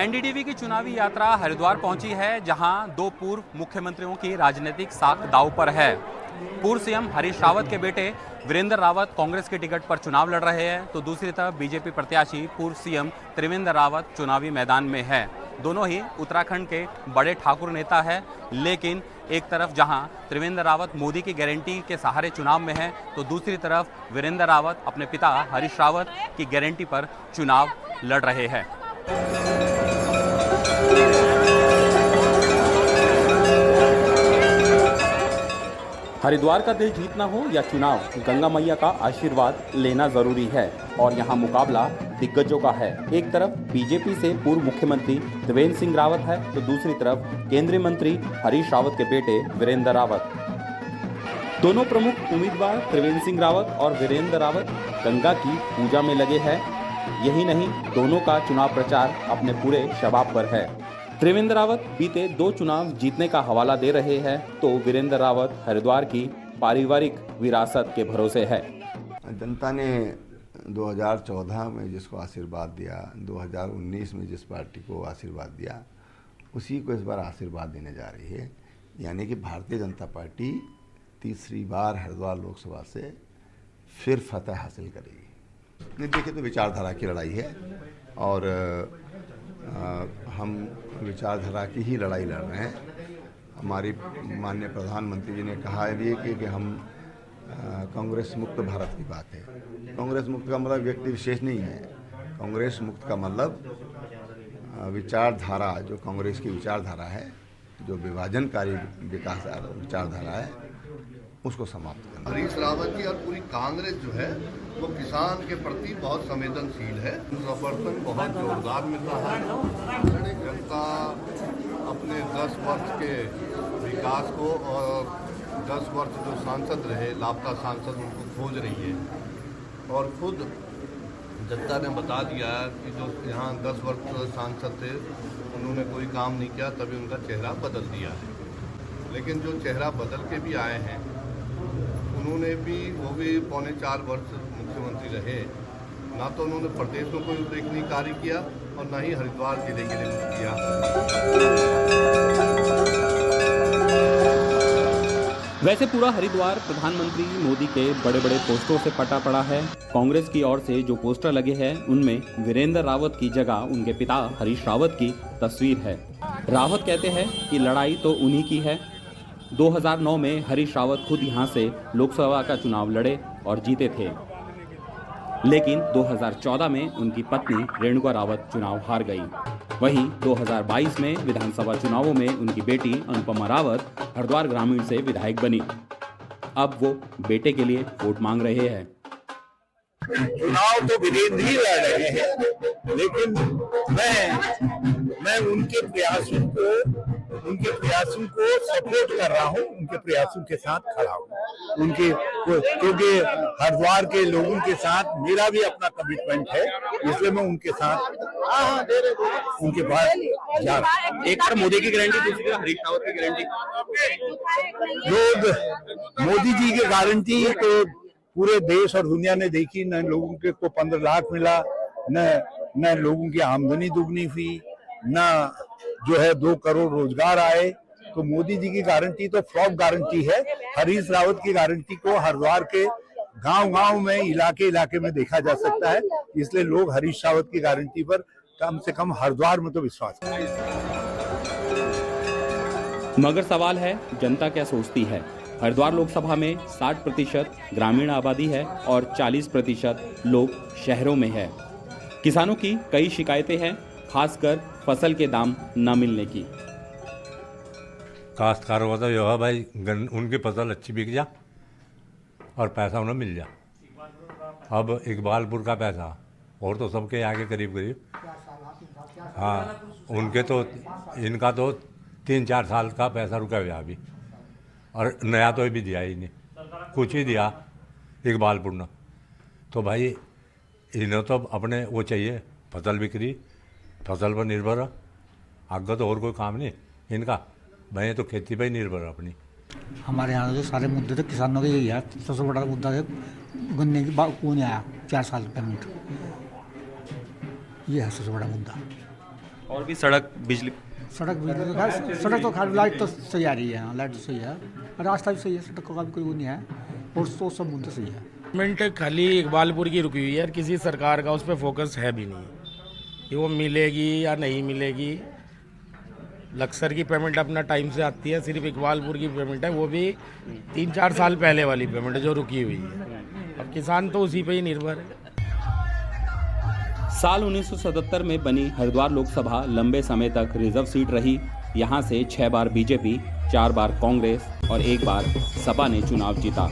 NDTV की चुनावी यात्रा हरिद्वार पहुंची है, जहां दो पूर्व मुख्यमंत्रियों की राजनीतिक साख दांव पर है। पूर्व सीएम हरीश रावत के बेटे वीरेंद्र रावत कांग्रेस के टिकट पर चुनाव लड़ रहे हैं, तो दूसरी तरफ बीजेपी प्रत्याशी पूर्व सीएम त्रिवेंद्र रावत चुनावी मैदान में है। दोनों ही उत्तराखंड के बड़े ठाकुर नेता है, लेकिन एक तरफ जहां त्रिवेंद्र रावत मोदी की गारंटी के सहारे चुनाव में है, तो दूसरी तरफ वीरेंद्र रावत अपने पिता हरीश रावत की गारंटी पर चुनाव लड़ रहे हैं। हरिद्वार का दिल जीतना हो या चुनाव, गंगा मैया का आशीर्वाद लेना जरूरी है और यहाँ मुकाबला दिग्गजों का है। एक तरफ बीजेपी से पूर्व मुख्यमंत्री त्रिवेंद्र सिंह रावत है, तो दूसरी तरफ केंद्रीय मंत्री हरीश रावत के बेटे वीरेंद्र रावत। दोनों प्रमुख उम्मीदवार त्रिवेंद्र सिंह रावत और वीरेंद्र रावत गंगा की पूजा में लगे हैं। यही नहीं, दोनों का चुनाव प्रचार अपने पूरे शबाब पर है। त्रिवेंद्र रावत बीते 2 चुनाव जीतने का हवाला दे रहे हैं, तो वीरेंद्र रावत हरिद्वार की पारिवारिक विरासत के भरोसे है। जनता ने 2014 में जिसको आशीर्वाद दिया, 2019 में जिस पार्टी को आशीर्वाद दिया, उसी को इस बार आशीर्वाद देने जा रही है। यानी कि भारतीय जनता पार्टी तीसरी बार हरिद्वार लोकसभा से फिर फतह हासिल करेगी। नहीं देखिए, तो विचारधारा की लड़ाई है और हम विचारधारा की ही लड़ाई लड़ रहे हैं। हमारी माननीय प्रधानमंत्री जी ने कहा है भी कि हम कांग्रेस मुक्त भारत की बात है। कांग्रेस मुक्त का मतलब व्यक्ति विशेष नहीं है। कांग्रेस मुक्त का मतलब विचारधारा, जो कांग्रेस की विचारधारा है, जो विभाजनकारी विकास विचारधारा है, उसको समाप्त करना। हरीश रावत जी और पूरी कांग्रेस जो है वो किसान के प्रति बहुत संवेदनशील है। समर्थन बहुत जोरदार मिल रहा है। जनता अपने 10 वर्ष के विकास को और 10 वर्ष जो सांसद रहे, लापता सांसद, उनको खोज रही है। और खुद जनता ने बता दिया कि जो यहाँ 10 वर्ष सांसद थे, उन्होंने कोई काम नहीं किया, तभी उनका चेहरा बदल दिया है। लेकिन जो चेहरा बदल के भी आए हैं, उन्होंने भी वो भी 4.25 वर्ष मुख्यमंत्री रहे। ना तो उन्होंने प्रदेश में कोई उल्लेखनीय कार्य किया और ना ही हरिद्वार जिले के लिए कुछ किया। वैसे पूरा हरिद्वार प्रधानमंत्री मोदी के बड़े बड़े पोस्टरों से पटा पड़ा है। कांग्रेस की ओर से जो पोस्टर लगे हैं, उनमें वीरेंद्र रावत की जगह उनके पिता हरीश रावत की तस्वीर है। रावत कहते हैं कि लड़ाई तो उन्हीं की है। 2009 में हरीश रावत खुद यहां से लोकसभा का चुनाव लड़े और जीते थे, लेकिन 2014 में उनकी पत्नी रेणुका रावत चुनाव हार गई। वहीं 2022 में विधानसभा चुनावों में उनकी बेटी अनुपमा रावत हरिद्वार ग्रामीण से विधायक बनी। अब वो बेटे के लिए वोट मांग रहे हैं। चुनाव तो वीरेंद्र ही लड़ रहे हैं, लेकिन मैं उनके प्रयासों को सपोर्ट कर रहा हूँ, उनके प्रयासों के साथ खड़ा हूँ। क्योंकि हरिद्वार के लोगों के साथ मेरा भी अपना कमिटमेंट है, इसलिए मैं उनके साथ उनके पास जा रहा हूँ। एक तरफ मोदी की गारंटी, दूसरी तरफ हरीश रावत की गारंटी। लोग मोदी जी की गारंटी तो पूरे देश और दुनिया ने देखी। न लोगों के को 15 लाख मिला, न लोगों की आमदनी दुगनी हुई, न जो है 2 करोड़ रोजगार आए। तो मोदी जी की गारंटी तो फ्लॉप गारंटी है। हरीश रावत की गारंटी को हरिद्वार के गांव-गांव में, इलाके में देखा जा सकता है। इसलिए लोग हरीश रावत की गारंटी पर कम से कम हरिद्वार में तो विश्वास करें। मगर सवाल है, जनता क्या सोचती है? हरिद्वार लोकसभा में 60% ग्रामीण आबादी है और 40% लोग शहरों में है। किसानों की कई शिकायतें हैं, खासकर फसल के दाम न मिलने की। काश्तकारों का तो यह है भाई, उनकी फसल अच्छी बिक जा और पैसा उन्हें मिल जा। अब इकबालपुर का पैसा और तो सबके आगे करीब हाँ, उनके तो इनका तो 3-4 साल का पैसा रुका हुआ अभी, और नया तो अभी दिया ही नहीं, कुछ ही दिया इकबालपुर ने। तो भाई इन्हें तो अपने वो चाहिए, फसल बिक्री, फसल पर निर्भर है, आगे तो और कोई काम नहीं इनका। भाई तो खेती पर निर्भर है अपनी। हमारे यहाँ जो सारे मुद्दे थे किसानों के यही है। सबसे बड़ा मुद्दा है गन्ने की क्यों नहीं आया 4 साल पेमेंट, ये है सबसे बड़ा मुद्दा। और भी सड़क बिजली सड़क तो खैर लाइट तो सही आ रही है, हाँ लाइट तो सही है, रास्ता भी सही है, सड़क का भी कोई वो नहीं है, और तो सब मुद्दे सही है। पेमेंट खाली इकबालपुर की रुकी हुई है, किसी सरकार का उस पर फोकस है भी नहीं कि वो मिलेगी या नहीं मिलेगी। लक्सर की पेमेंट अपना टाइम से आती है, सिर्फ इकबालपुर की पेमेंट है, वो भी 3-4 साल पहले वाली पेमेंट है जो रुकी हुई है। अब किसान तो उसी पे ही निर्भर है। साल 1977 में बनी हरिद्वार लोकसभा लंबे समय तक रिजर्व सीट रही। यहाँ से 6 बार बीजेपी, 4 बार कांग्रेस और 1 बार सपा ने चुनाव जीता।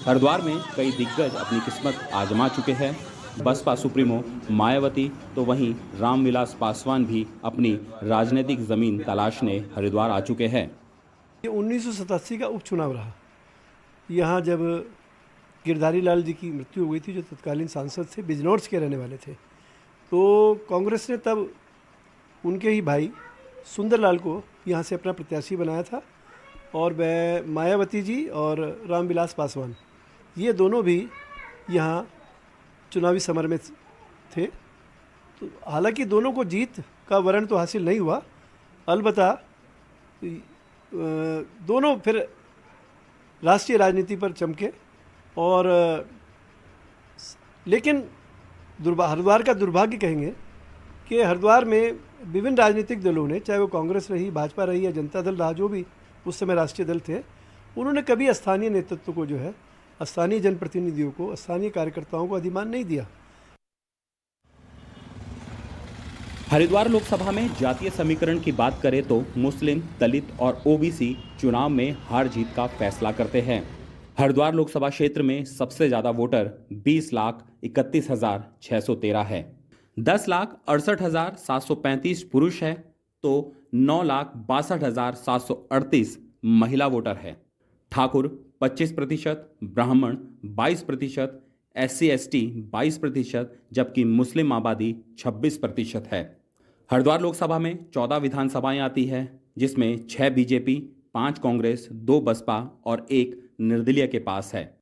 हरिद्वार में कई दिग्गज अपनी किस्मत आजमा चुके हैं। बसपा सुप्रीमो मायावती तो वहीं रामविलास पासवान भी अपनी राजनीतिक जमीन तलाशने हरिद्वार आ चुके हैं। ये 1987 का उपचुनाव रहा। यहाँ जब गिरधारी लाल जी की मृत्यु हो गई थी, जो तत्कालीन सांसद थे, बिजनौर के रहने वाले थे, तो कांग्रेस ने तब उनके ही भाई सुंदरलाल को यहाँ से अपना प्रत्याशी बनाया था, और वह मायावती जी और रामविलास पासवान ये दोनों भी यहाँ चुनावी समर में थे। तो हालांकि दोनों को जीत का वरण तो हासिल नहीं हुआ, अलबत्ता दोनों फिर राष्ट्रीय राजनीति पर चमके। और लेकिन हरिद्वार का दुर्भाग्य कहेंगे कि हरिद्वार में विभिन्न राजनीतिक दलों ने, चाहे वो कांग्रेस रही, भाजपा रही या जनता दल रहा, जो भी उस समय राष्ट्रीय दल थे, उन्होंने कभी स्थानीय नेतृत्व को, जो है स्थानीय जनप्रतिनिधियों को, स्थानीय कार्यकर्ताओं को अधिमान नहीं दिया। हरिद्वार लोकसभा में जातीय समीकरण की बात करें तो मुस्लिम, दलित और ओबीसी चुनाव में हार जीत का फैसला करते हैं। हरिद्वार लोकसभा क्षेत्र में सबसे ज्यादा वोटर 20,31,613 है। 10,68,735 पुरुष है तो 9,62,738 महिला वोटर है। ठाकुर 25%, ब्राह्मण 22%, SC/ST 22%, जबकि मुस्लिम आबादी 26% है। हरिद्वार लोकसभा में 14 विधानसभाएं आती है, जिसमें 6 बीजेपी, 5 कांग्रेस, 2 बसपा और 1 निर्दलीय के पास है।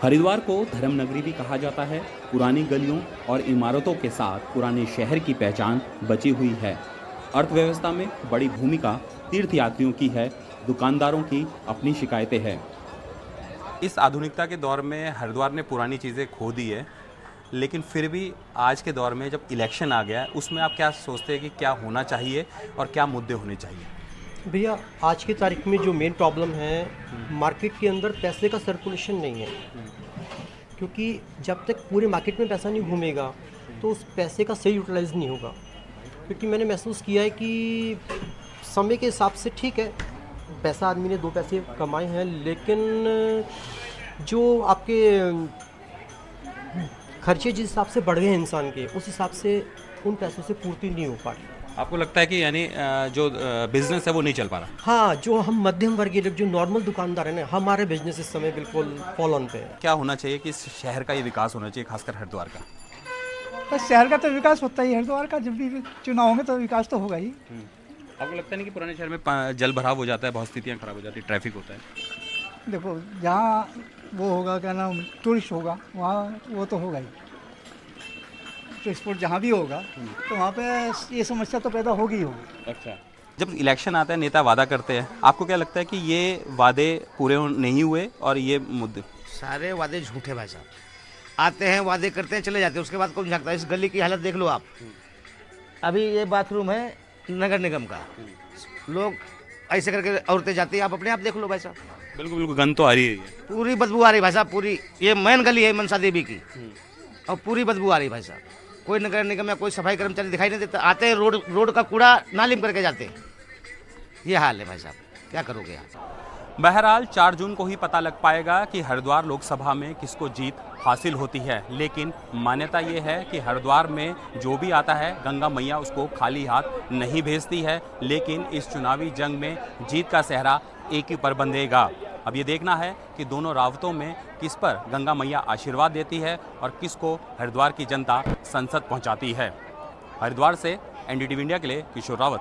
हरिद्वार को धर्म नगरी भी कहा जाता है। पुरानी गलियों और इमारतों के साथ पुराने शहर की पहचान बची हुई है। अर्थव्यवस्था में बड़ी भूमिका तीर्थयात्रियों की है, दुकानदारों की अपनी शिकायतें हैं। इस आधुनिकता के दौर में हरिद्वार ने पुरानी चीज़ें खो दी है, लेकिन फिर भी आज के दौर में जब इलेक्शन आ गया है, उसमें आप क्या सोचते हैं कि क्या होना चाहिए और क्या मुद्दे होने चाहिए? भैया, आज की तारीख में जो मेन प्रॉब्लम है, मार्केट के अंदर पैसे का सर्कुलेशन नहीं है, क्योंकि जब तक पूरे मार्केट में पैसा नहीं घूमेगा तो उस पैसे का सही यूटिलाइज नहीं होगा। क्योंकि मैंने महसूस किया है कि समय के हिसाब से ठीक है, पैसा आदमी ने 2 पैसे कमाए हैं, लेकिन जो आपके खर्चे जिस हिसाब से बढ़ गए हैं इंसान के, उस हिसाब से उन पैसों से पूर्ति नहीं हो पा रही। आपको लगता है कि यानी जो बिजनेस है वो नहीं चल पा रहा? हाँ, जो हम मध्यम वर्गीय लोग, जो नॉर्मल दुकानदार हैं ना, हमारे बिजनेस इस समय बिल्कुल फॉल ऑन पे है। क्या होना चाहिए कि इस शहर का ये विकास होना चाहिए, खासकर हरिद्वार का? बस शहर का तो विकास होता ही, हरिद्वार का जब भी चुनाव होंगे तो विकास तो होगा ही। आपको लगता नहीं कि पुराने शहर में जल भराव हो जाता है, बहुत स्थितियाँ खराब हो जाती है, ट्रैफिक होता है? देखो, जहाँ वो होगा, क्या नाम, टूरिस्ट होगा, वहाँ वो तो होगा ही। एक्सपोर्ट जहाँ भी होगा तो वहाँ पे ये समस्या तो पैदा होगी ही होगी। अच्छा, जब इलेक्शन आता है, नेता वादा करते हैं, आपको क्या लगता है कि ये वादे पूरे नहीं हुए और ये मुद्दे? सारे वादे झूठे भाई साहब। आते हैं, वादे करते हैं, चले जाते हैं, उसके बाद कौन झांकता है? इस गली की हालत देख लो आप। अभी ये बाथरूम है नगर निगम का, लोग ऐसे करके औरतें जाती हैं, आप अपने आप देख लो भाई साहब। बिल्कुल बिल्कुल, गंद तो आ रही है, पूरी बदबू आ रही भाई साहब। पूरी ये मेन गली है मनसा देवी की, और पूरी बदबू आ रही भाई साहब। कोई नगर निगम या कोई सफाई कर्मचारी दिखाई नहीं देता। आते हैं, रोड का कूड़ा नाली में करके जाते हैं। ये हाल है भाई साहब, क्या करोगे आप? बहरहाल 4 जून को ही पता लग पाएगा कि हरिद्वार लोकसभा में किसको जीत हासिल होती है, लेकिन मान्यता ये है कि हरिद्वार में जो भी आता है, गंगा मैया उसको खाली हाथ नहीं भेजती है। लेकिन इस चुनावी जंग में जीत का सेहरा एक ही पर बंधेगा। अब ये देखना है कि दोनों रावतों में किस पर गंगा मैया आशीर्वाद देती है और किसको हरिद्वार की जनता संसद पहुंचाती है। हरिद्वार से NDTV इंडिया के लिए किशोर रावत।